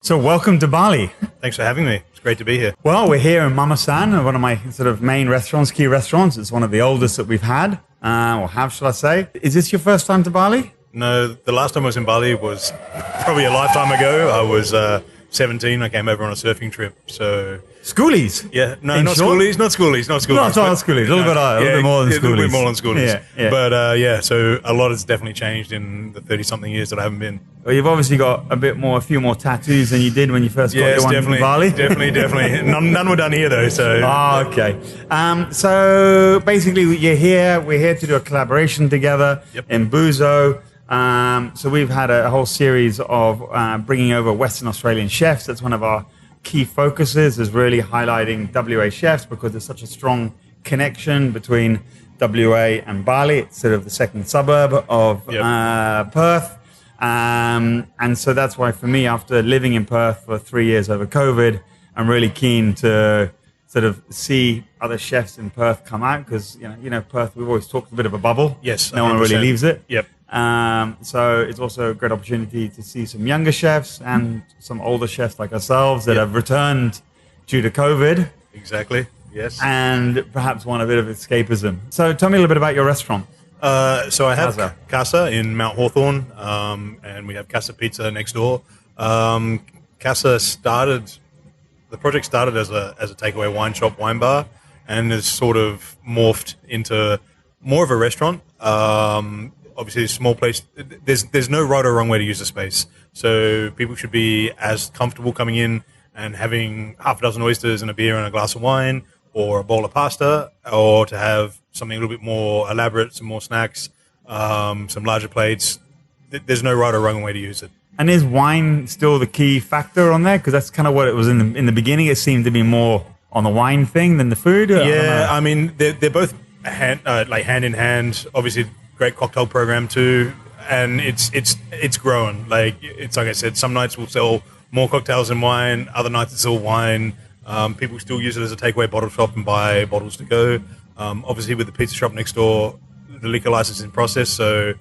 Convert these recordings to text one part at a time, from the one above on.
So welcome to Bali. Thanks for having me. It's great to be here. Well, we're here in Mama-san, one of my sort of main restaurants, key restaurants. It's one of the oldest that we've had, or have, shall I say. Is this your first time to Bali? No, the last time I was in Bali was probably a lifetime ago. I was 17. I came over on a surfing trip. So Schoolies? yeah, no, In not short? schoolies, not schoolies, not schoolies. Not schoolies, a little bit more than a little bit schoolies. more than schoolies. Yeah. But so a lot has definitely changed in the 30-something years that I haven't been. Well, you've obviously got a few more tattoos than you did when you first got your one definitely, in Bali. definitely. None were done here though. So Okay. So basically, we're here to do a collaboration together in Buzo. So we've had a whole series of bringing over Western Australian chefs. That's one of our key focuses, is really highlighting WA chefs because there's such a strong connection between WA and Bali. It's sort of the second suburb of Perth. And so that's why for me, after living in Perth for 3 years over COVID, I'm really keen to sort of see other chefs in Perth come out because, you know, Perth, we've always talked a bit of a bubble. Yes, No one really 100%. leaves it. Yep. So it's also a great opportunity to see some younger chefs and some older chefs like ourselves that have returned due to COVID Exactly. Yes. and perhaps want a bit of escapism. So tell me a little bit about your restaurant. So I have Casa. Casa in Mount Hawthorn, and we have Casa Pizza next door. The project started as a takeaway wine shop, wine bar, and has sort of morphed into more of a restaurant. Obviously, a small place. There's no right or wrong way to use the space. So people should be as comfortable coming in and having half a dozen oysters and a beer and a glass of wine, or a bowl of pasta, or to have something a little bit more elaborate, some more snacks, some larger plates. There's no right or wrong way to use it. And is wine still the key factor on there? Because that's kind of what it was in the beginning. It seemed to be more on the wine thing than the food. I mean, they're both hand in hand. Obviously, great cocktail program too, and it's growing. Like I said, some nights we'll sell more cocktails than wine. Other nights it's all wine. People still use it as a takeaway bottle shop and buy bottles to go. Obviously, with the pizza shop next door, the liquor license is in process. So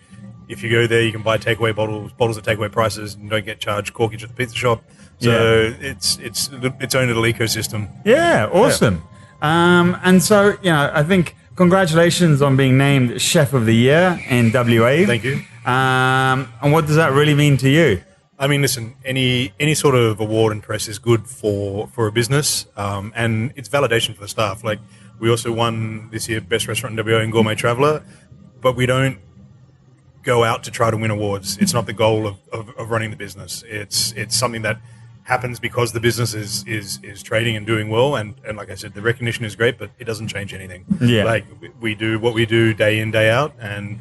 if you go there, you can buy takeaway bottles at takeaway prices, and don't get charged corkage at the pizza shop. So it's its own little ecosystem. Yeah, awesome. And so, I think congratulations on being named Chef of the Year in WA. Thank you. And what does that really mean to you? I mean, listen, any sort of award and press is good for a business, and it's validation for the staff. Like, we also won this year Best Restaurant in WA and Gourmet Traveller, but we don't go out to try to win awards. It's not the goal of running the business. It's something that happens because the business is trading and doing well, and like I said, the recognition is great, but it doesn't change anything. Yeah. Like, we do what we do day in, day out, and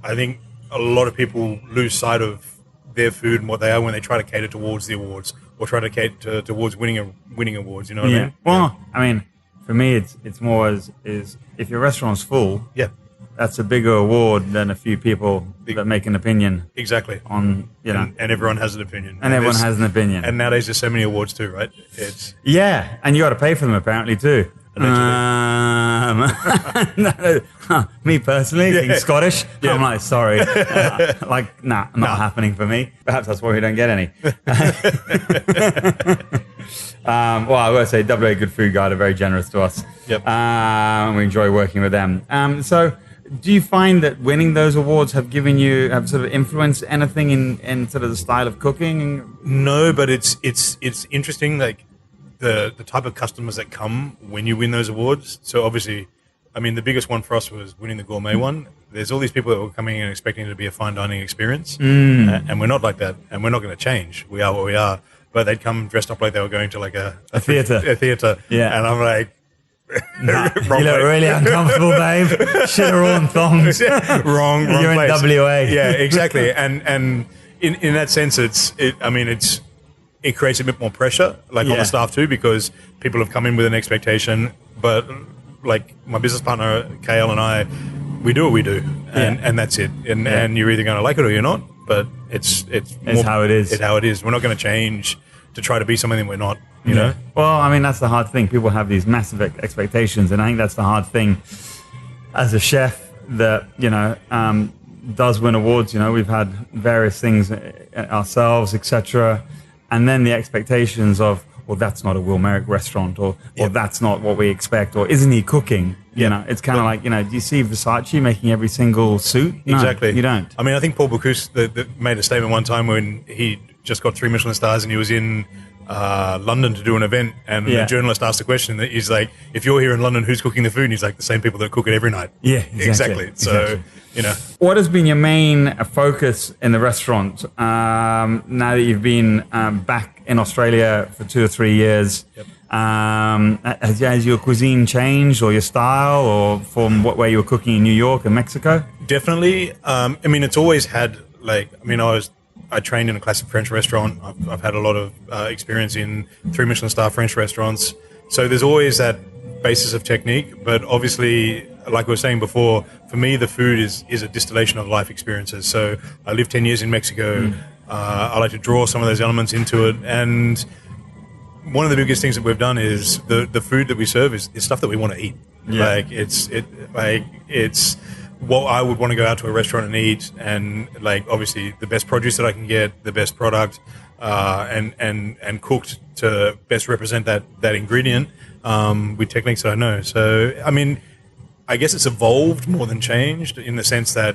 I think a lot of people lose sight of their food and what they are when they try to cater towards the awards or try to cater towards winning awards. You know what I mean? Well, I mean, for me, it's more as if your restaurant's full, Yeah, that's a bigger award than a few people that make an opinion exactly. on, And everyone has an opinion. and everyone has an opinion. And nowadays there's so many awards too, right? It's Yeah, and you got to pay for them apparently too. Me personally, being Scottish, I'm like, sorry, I'm not happening for me. Perhaps that's why we don't get any. Well, I will say, WA Good Food Guide are very generous to us. Yep. And we enjoy working with them. So, do you find that winning those awards have sort of influenced anything in sort of the style of cooking? No, but it's interesting, like the type of customers that come when you win those awards. So obviously, I mean, the biggest one for us was winning the gourmet one. There's all these people that were coming in and expecting it to be a fine dining experience, and we're not like that, and we're not going to change. We are what we are. But they'd come dressed up like they were going to like a theatre. A theatre. Yeah. And I'm like, Nah, wrong you look place. really uncomfortable, babe. Shitter on thongs. wrong You're place. in WA. Yeah, exactly. And in that sense, it creates a bit more pressure, on the staff too, because people have come in with an expectation. But like my business partner KL and I, we do what we do, and that's it. And you're either going to like it or you're not. But it's how it is. It's how it is. We're not going to change to try to be something that we're not. You know. Well, I mean, that's the hard thing. People have these massive expectations, and I think that's the hard thing as a chef that does win awards. We've had various things ourselves, etc. and then the expectations of, well, that's not a Wil Meyrick restaurant, or that's not what we expect, or isn't he cooking? You know, it's kind of like, do you see Versace making every single suit? No, Exactly. you don't. I mean, I think Paul Bocuse made a statement one time when he just got 3 Michelin stars and he was in London to do an event, and the journalist asked the question that he's like, if you're here in London, who's cooking the food? And he's like, the same people that cook it every night. Yeah, exactly. So, What has been your main focus in the restaurant now that you've been back in Australia for 2 or 3 years? Yep. Has your cuisine changed, or your style, or from where you were cooking in New York and Mexico? Definitely. I mean, it's always had, I trained in a classic French restaurant. I've had a lot of experience in 3 Michelin star French restaurants. So there's always that basis of technique. But obviously, like we were saying before, for me, the food is a distillation of life experiences. So I lived 10 years in Mexico. I like to draw some of those elements into it. And one of the biggest things that we've done is the food that we serve is stuff that we want to eat. Yeah. It's what I would want to go out to a restaurant and eat, and obviously the best produce that I can get, the best product, and cooked to best represent that ingredient with techniques that I know. So I mean, I guess it's evolved more than changed, in the sense that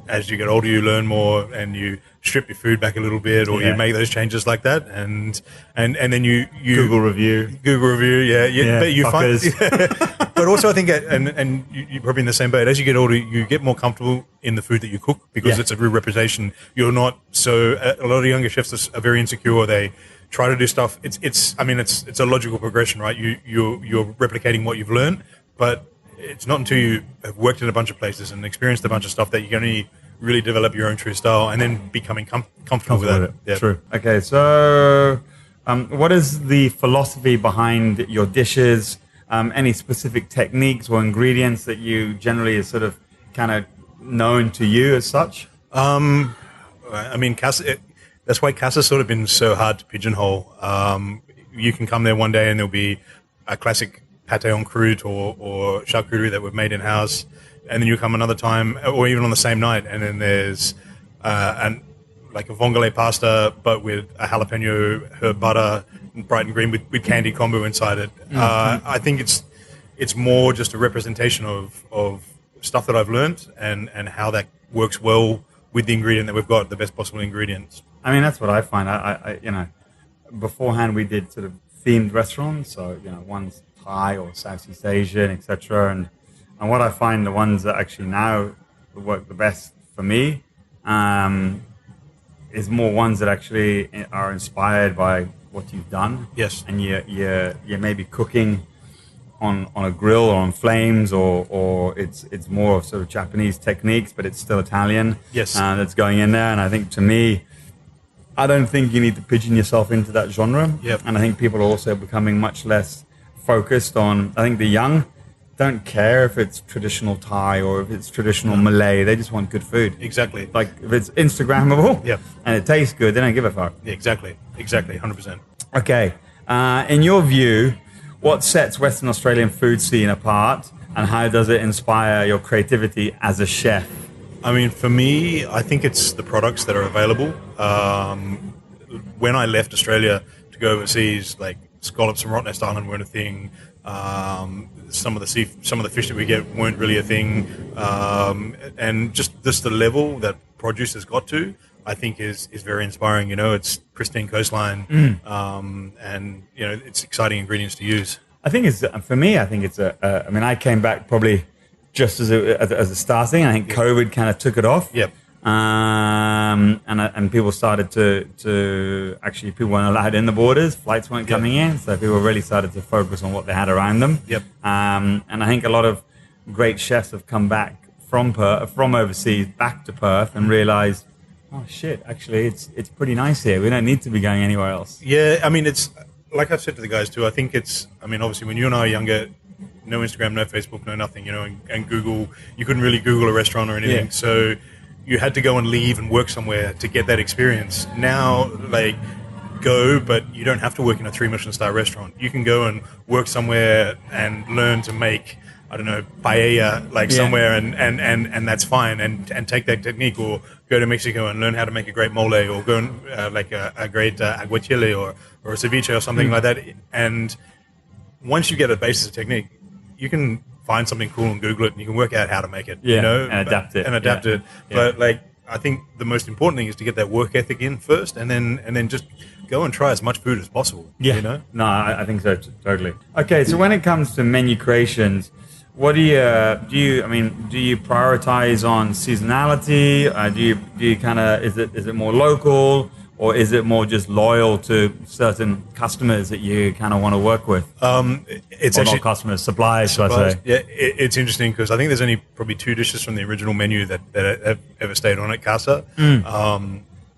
as you get older, you learn more and you strip your food back a little bit, or you make those changes like that, and then you Google review, but you find, but also I think, and you're probably in the same boat. As you get older, you get more comfortable in the food that you cook, because it's a real representation. You're not so. A lot of younger chefs are very insecure. They try to do stuff. It's a logical progression, right? You're replicating what you've learned, but it's not until you have worked in a bunch of places and experienced a bunch of stuff that you can only really develop your own true style, and then becoming comfortable with it. Yeah. True. Okay, so what is the philosophy behind your dishes? Any specific techniques or ingredients that you generally is sort of kind of known to you as such? I mean, that's why Casa's sort of been so hard to pigeonhole. You can come there one day and there'll be a classic pate en croûte or charcuterie that we've made in-house, and then you come another time, or even on the same night, and then there's a vongole pasta, but with a jalapeno herb butter, bright and green, with candy kombu inside it. I think it's more just a representation of stuff that I've learned and how that works well with the ingredient that we've got, the best possible ingredients. I mean, that's what I find. I beforehand we did sort of themed restaurants, so one's Thai or Southeast Asian, etc. And what I find, the ones that actually now work the best for me is more ones that actually are inspired by what you've done. Yes. And you're maybe cooking on a grill or on flames, or it's more of sort of Japanese techniques, but it's still Italian. Yes. That's going in there. And I think, to me, I don't think you need to pigeon yourself into that genre. Yep. And I think people are also becoming much less focused on, I think the young don't care if it's traditional Thai or if it's traditional Malay. They just want good food. Exactly. Like, if it's Instagrammable and it tastes good, they don't give a fuck. Yeah, exactly, 100%. Okay. In your view, what sets Western Australian food scene apart, and how does it inspire your creativity as a chef? I mean, for me, I think it's the products that are available. When I left Australia to go overseas, scallops from Rottnest Island weren't a thing. Some of the fish that we get weren't really a thing, and just the level that produce has got to, I think is very inspiring. It's pristine coastline, and it's exciting ingredients to use. I think for me. I think it's I mean, I came back probably just as a starting. I think COVID kind of took it off. Yep. And people started to actually, people weren't allowed in the borders, flights weren't coming in, so people really started to focus on what they had around them. Yep. And I think a lot of great chefs have come back from overseas back to Perth and realized, oh shit, actually it's pretty nice here. We don't need to be going anywhere else. Yeah, I mean, it's like I've said to the guys too. I think obviously when you and I are younger, no Instagram, no Facebook, no nothing, and Google, you couldn't really Google a restaurant or anything. Yeah. So you had to go and leave and work somewhere to get that experience. Now, go, but you don't have to work in a 3 Michelin star restaurant. You can go and work somewhere and learn to make I don't know, paella, like somewhere, and that's fine, and take that technique, or go to Mexico and learn how to make a great mole, or go and like a great aguachile or a ceviche or something like that. And once you get a basis of technique, you can find something cool and Google it, and you can work out how to make it, you know, and adapt it. Yeah. But like, I think the most important thing is to get that work ethic in first, and then just go and try as much food as possible. Yeah. You know? No, I think so totally. Okay, so when it comes to menu creations, what do you prioritize on seasonality? Do you kind of is it more local, or is it more just loyal to certain customers that you kind of want to work with? It's or actually not customers, suppliers, should I say? Yeah, it's interesting because I think there's only probably 2 dishes from the original menu that have ever stayed on at Casa.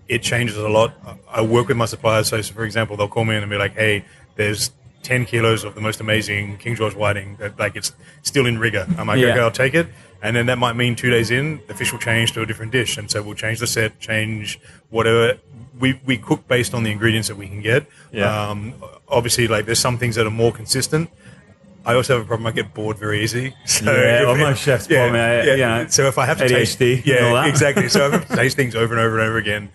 It changes a lot. I work with my suppliers, so for example, they'll call me in and be like, "Hey, there's 10 kilos of the most amazing King George whiting that like it's still in rigor." I'm like, "Okay, I'll take it." And then that might mean 2 days in, the fish will change to a different dish, and so we'll change the set, change whatever. We cook based on the ingredients that we can get. Yeah. Obviously, like there's some things that are more consistent. I also have a problem. I get bored very easy. So most chefs call me. So if I have to ADHD, taste, all that. exactly. So if I have to taste things over and over and over again,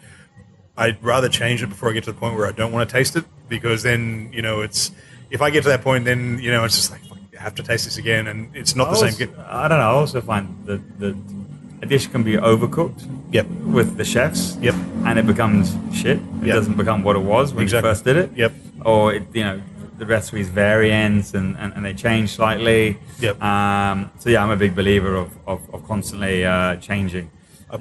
I'd rather change it before I get to the point where I don't want to taste it, because then it's if I get to that point, then it's just like I have to taste this again, and it's not the same. I don't know. I also find that a dish can be overcooked. Yep. With the chefs. Yep. And it becomes shit. It doesn't become what it was when you first did it. Yep. Or the recipes variants and they change slightly. Yep. So yeah, I'm a big believer of constantly changing. I'll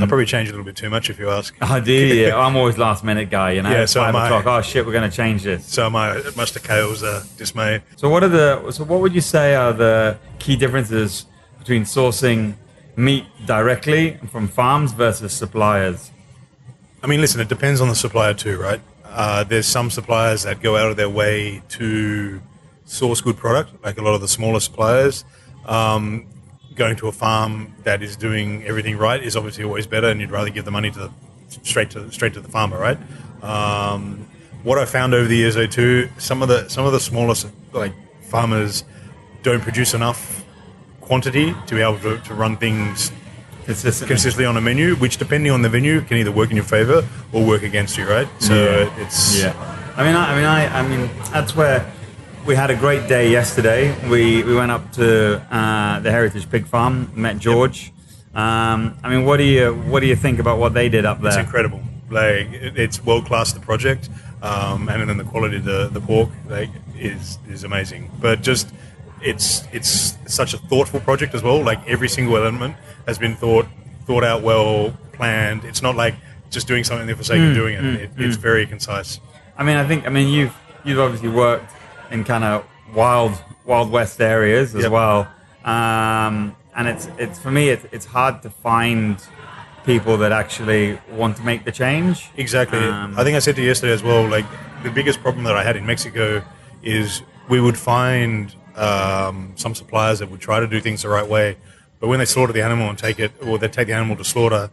probably change a little bit too much if you ask. I do, yeah. I'm always last minute guy, Yeah, so 5 o'clock, oh shit, we're going to change this. So am I, much to Kale's dismay. So what would you say are the key differences between sourcing meat directly from farms versus suppliers? I mean, listen, it depends on the supplier too, right? There's some suppliers that go out of their way to source good product, like a lot of the smaller suppliers. Going to a farm that is doing everything right is obviously always better, and you'd rather give the money straight to the farmer, right? What I found over the years, though, too, some of the smaller like farmers don't produce enough quantity to be able to run things consistently on a menu, which, depending on the venue, can either work in your favor or work against you, right? So it's I mean that's where. We had a great day yesterday. We went up to the Heritage Pig Farm, met George. I mean, what do you think about what they did up there? It's incredible. Like it's world class, the project, and then the quality of the pork is amazing. But just it's such a thoughtful project as well. Like every single element has been thought out, well planned. It's not like just doing something for the sake of doing it. It's very concise. I mean, you've obviously worked in kind of wild west areas as well, and it's for me it's hard to find people that actually want to make the change. Exactly. I think I said to you yesterday as well, like the biggest problem that I had in Mexico is we would find some suppliers that would try to do things the right way, but when they slaughter the animal and they take the animal to slaughter,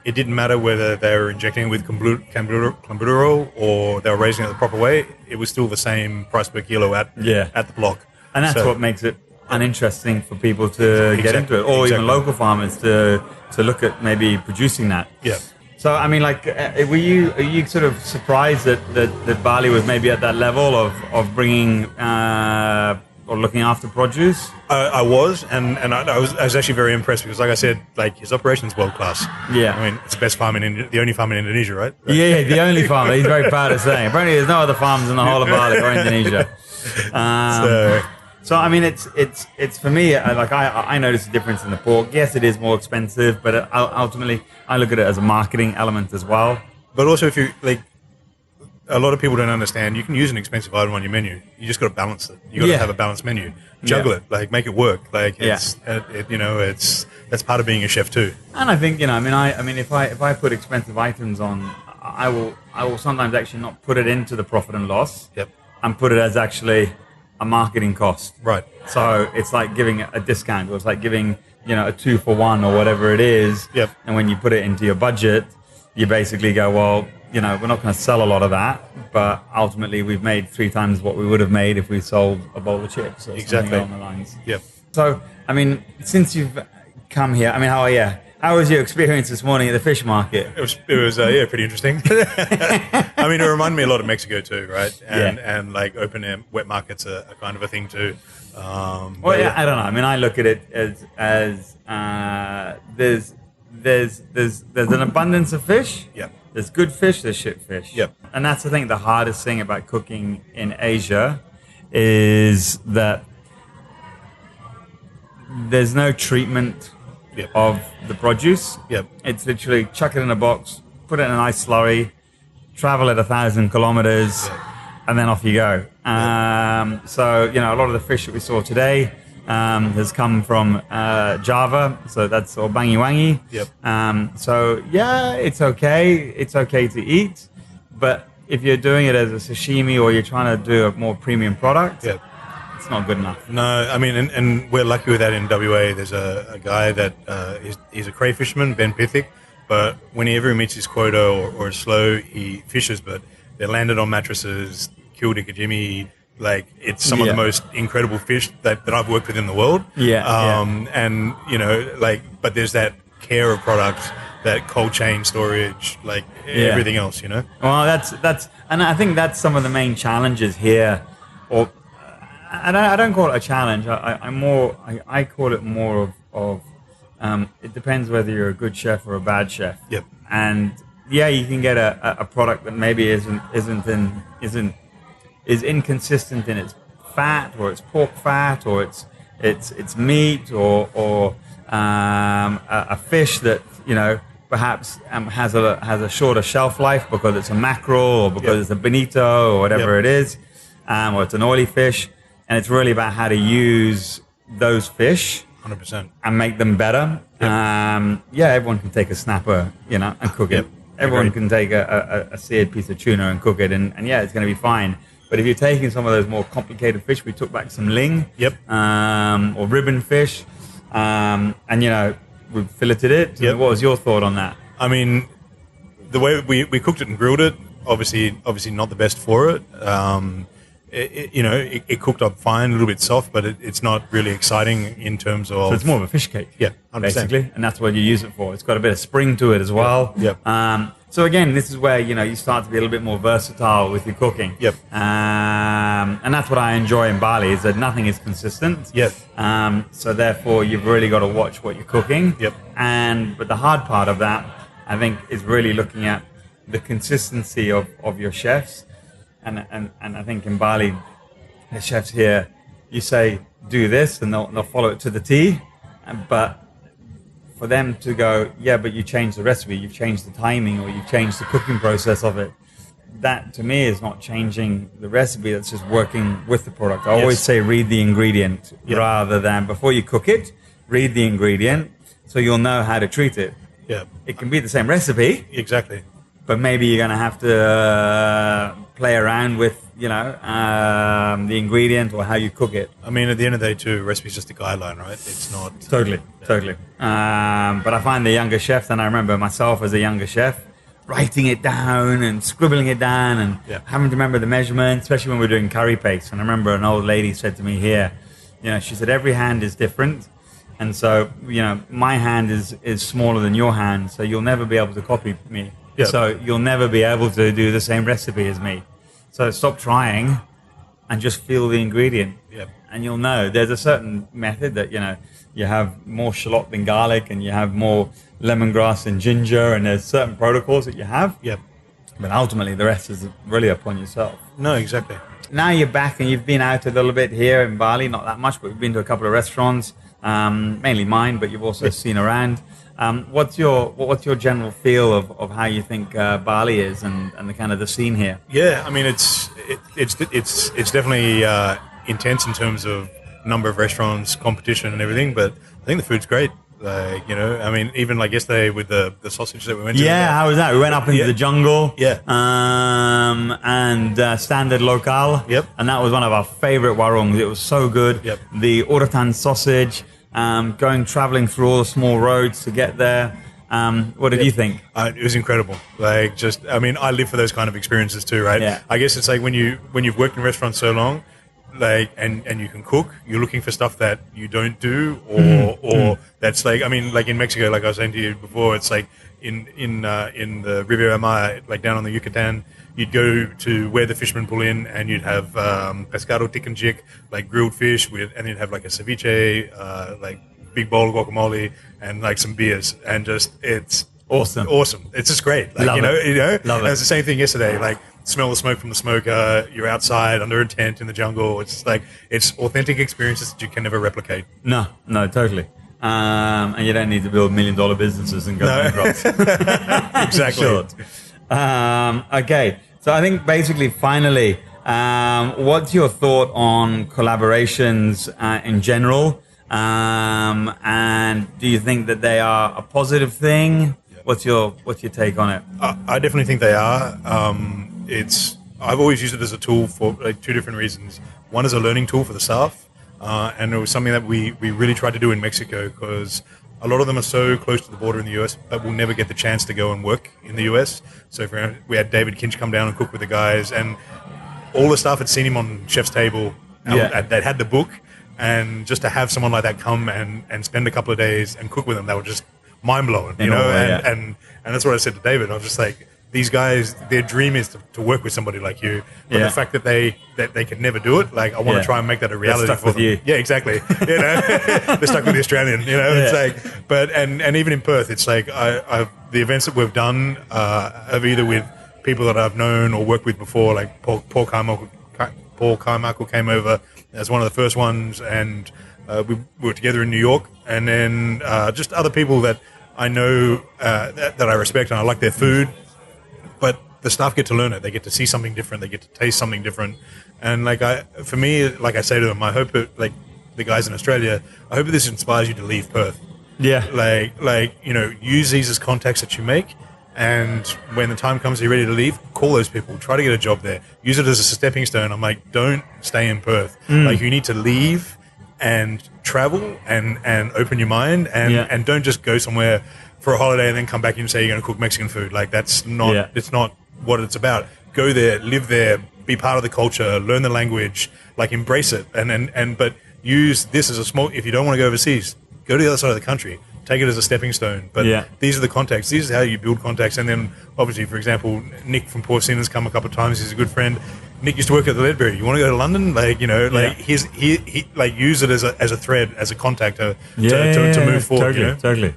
it didn't matter whether they were injecting it with clenbuterol or they were raising it the proper way. It was still the same price per kilo at the block. And that's what makes it uninteresting for people to get into it, or even local farmers to look at maybe producing that. Yeah. So, I mean, like, are you sort of surprised that Bali was maybe at that level of bringing or looking after produce? I was, and I was actually very impressed because, like I said, like his operation's world class. Yeah, I mean, it's the best farm the only farm in Indonesia, right? Yeah, the only farm. He's very proud of saying. Apparently, there's no other farms in the whole of Bali or Indonesia. So I mean, it's for me. I notice a difference in the pork. Yes, it is more expensive, but ultimately, I look at it as a marketing element as well. But also, if you like. A lot of people don't understand. You can use an expensive item on your menu. You just got to balance it. You got to have a balanced menu. Juggle it, like make it work. Like it's, that's part of being a chef too. And I think I mean, if I put expensive items on, I will sometimes actually not put it into the profit and loss. Yep. And put it as actually a marketing cost. Right. So it's like giving a discount, or it's like giving a 2-for-1 or whatever it is. Yep. And when you put it into your budget, you basically go, well, we're not going to sell a lot of that, but ultimately we've made 3 times what we would have made if we sold a bowl of chips or something along the lines. Yep. So, I mean, since you've come here, I mean, how was your experience this morning at the fish market? It was pretty interesting. I mean, it reminded me a lot of Mexico too, right? And like open air wet markets are kind of a thing too. I don't know. I mean, I look at it as there's an abundance of fish. Yeah. There's good fish, there's shit fish. Yep. And that's, I think, the hardest thing about cooking in Asia is that there's no treatment of the produce. Yep. It's literally chuck it in a box, put it in a nice slurry, travel it 1,000 kilometers, and then off you go. So, a lot of the fish that we saw today has come from Java, so that's or Bangi Wangi. Yep. So it's okay. It's okay to eat, but if you're doing it as a sashimi or you're trying to do a more premium product, it's not good enough. No, I mean, and we're lucky with that in WA. There's a guy that he's a crayfisherman, Ben Pithick, but whenever he meets his quota or is slow, he fishes, but they're landed on mattresses, killed ikajimi. Like, it's some of the most incredible fish that I've worked with in the world. And, but there's that care of products, that cold chain storage, like everything else, Well, that's, and I think that's some of the main challenges here. And I don't call it a challenge. I call it more of it depends whether you're a good chef or a bad chef. Yep. And you can get a product that maybe is inconsistent in its fat, or its pork fat, or its meat, or a fish that perhaps has a shorter shelf life because it's a mackerel, or because it's a bonito, or whatever it is, or it's an oily fish. And it's really about how to use those fish 100% and make them better. Everyone can take a snapper, and cook it. Everyone can take a seared piece of tuna and cook it, and it's going to be fine. But if you're taking some of those more complicated fish, we took back some ling, or ribbon fish, and we filleted it. What was your thought on that? I mean, the way we cooked it and grilled it, obviously not the best for it. It cooked up fine, a little bit soft, but it's not really exciting in terms of... So it's more of a fish cake. Yeah, 100%. Basically. And that's what you use it for. It's got a bit of spring to it as well. So again, this is where, you start to be a little bit more versatile with your cooking. And that's what I enjoy in Bali, is that nothing is consistent. So therefore, you've really got to watch what you're cooking. But the hard part of that, I think, is really looking at the consistency of your chefs. And I think in Bali, the chefs here, you say, do this, and they'll follow it to the T. But for them to go, but you changed the recipe, you've changed the timing, or you've changed the cooking process of it, that to me is not changing the recipe, that's just working with the product. I always say read the ingredient rather than, before you cook it, read the ingredient so you'll know how to treat it. It can be the same recipe. Exactly. But maybe you're going to have to play around with, the ingredient or how you cook it. I mean, at the end of the day, too, recipe is just a guideline, right? It's not... Totally. But I find the younger chefs, and I remember myself as a younger chef, writing it down and scribbling it down and having to remember the measurements, especially when we're doing curry paste. And I remember an old lady said to me here, she said, every hand is different. And so, my hand is smaller than your hand, so you'll never be able to copy me. So you'll never be able to do the same recipe as me. So stop trying and just feel the ingredient. And you'll know. There's a certain method that, you have more shallot than garlic, and you have more lemongrass and ginger, and there's certain protocols that you have. But ultimately, the rest is really upon yourself. No, exactly. Now you're back, and you've been out a little bit here in Bali, not that much, but we've been to a couple of restaurants, mainly mine, but you've also seen around. What's your general feel of how you think Bali is and the kind of the scene here? I mean, it's definitely intense in terms of number of restaurants, competition, and everything. But I think the food's great. Like, I mean, even like yesterday with the sausage that we went to. How was that? We went up into the jungle. And standard locale. And that was one of our favorite warungs. It was so good. The urutan sausage. Traveling through all the small roads to get there. What did you think? It was incredible. Like, I live for those kind of experiences too, right? I guess it's like when you've worked in restaurants so long, like, and you can cook. You're looking for stuff that you don't do, or that's like, I mean, like in Mexico, like I was saying to you before, it's like in the Riviera Maya, like down on the Yucatan, you'd go to where the fishermen pull in, and you'd have pescado ticanchic, like grilled fish, and you'd have like a ceviche, like big bowl of guacamole, and like some beers, and just it's awesome. It's just great. Like, Love you know. Love it was the same thing yesterday. Like, smell the smoke from the smoker. You're outside under a tent in the jungle. It's like, it's authentic experiences that you can never replicate. No, totally. And you don't need to build $1 million businesses and go bankrupt. Exactly. Sure. Okay, so I think basically, finally, what's your thought on collaborations in general? And do you think that they are a positive thing? What's your take on it? I definitely think they are. I've always used it as a tool for like two different reasons. One is a learning tool for the staff, and it was something that we really tried to do in Mexico, because a lot of them are so close to the border in the US, but will never get the chance to go and work in the US. So we had David Kinch come down and cook with the guys, and all the staff had seen him on Chef's Table. That had the book, and just to have someone like that come and spend a couple of days and cook with them, that was just mind blowing, you know. And that's what I said to David. I was just like, these guys, their dream is to work with somebody like you. But the fact that they could never do it, like, I want to try and make that a reality stuck for with them. you. Yeah, exactly. You know, they're stuck with the Australian. You know, it's like, but and even in Perth, it's like the events that we've done have either with people that I've known or worked with before, like Paul Carmichael came over as one of the first ones, and we were together in New York, and then just other people that I know that I respect and I like their food. But the staff get to learn it. They get to see something different. They get to taste something different. And for me, like I say to them, I hope it, like the guys in Australia, I hope this inspires you to leave Perth. Yeah. Like, you know, use these as contacts that you make. And when the time comes you're ready to leave, call those people. Try to get a job there. Use it as a stepping stone. I'm like, don't stay in Perth. Like, you need to leave and travel and open your mind, and don't just go somewhere for a holiday and then come back and say you're going to cook Mexican food. Like, that's not, it's not what it's about. Go there, live there, be part of the culture, learn the language, like, embrace it. But use this as a small, if you don't want to go overseas, go to the other side of the country. Take it as a stepping stone. But these are the contacts. These are how you build contacts. And then, obviously, for example, Nick from Porcine has come a couple of times. He's a good friend. Nick used to work at the Ledbury. You want to go to London? Like, you know, like, he like, use it as a thread, as a contact to move forward. Totally.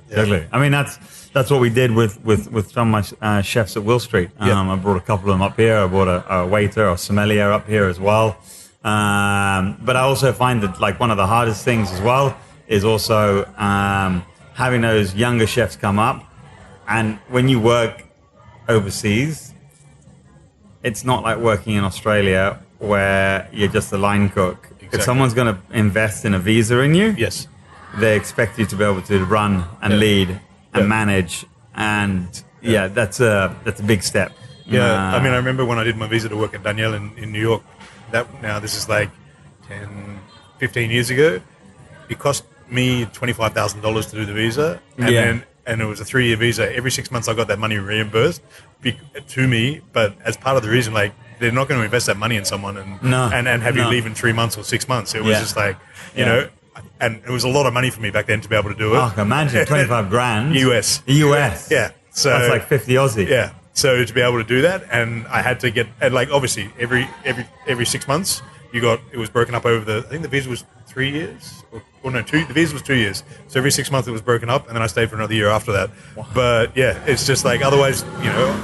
I mean, that's what we did with some of my chefs at Will Street. I brought a couple of them up here. I brought a waiter or sommelier up here as well. But I also find that, like, one of the hardest things as well is also having those younger chefs come up. And when you work overseas, it's not like working in Australia where you're just a line cook. Exactly. If someone's going to invest in a visa in you, they expect you to be able to run and lead and manage. And that's a big step. I mean, I remember when I did my visa to work at Danielle in New York, this is like 10, 15 years ago. It cost me $25,000 to do the visa, and it was a 3-year visa. Every 6 months I got that money reimbursed to me, but as part of the reason, like, they're not going to invest that money in someone and have you leave in 3 months or 6 months. It was just like, you know, and it was a lot of money for me back then to be able to do it. Oh, imagine 25 grand US. Yeah, so that's like 50 Aussie. Yeah, so to be able to do that, and I had to get, and like, obviously every 6 months it was broken up over I think the visa was 3 years, the visa was 2 years. So every 6 months it was broken up, and then I stayed for another year after that. Wow. But yeah, it's just like, otherwise, you know,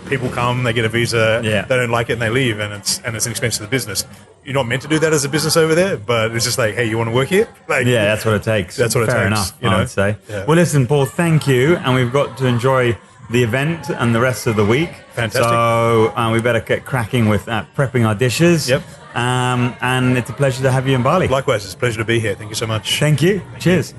people come, they get a visa, they don't like it, and they leave, and it's an expense to the business. You're not meant to do that as a business over there, but it's just like, hey, you want to work here? Like, that's what it takes. That's what it takes. Fair enough, you know? I would say. Yeah. Well, listen, Paul, thank you, and we've got to enjoy the event and the rest of the week. Fantastic. So we better get cracking with prepping our dishes. Yep. And it's a pleasure to have you in Bali. Likewise, it's a pleasure to be here. Thank you so much. Thank you. Cheers.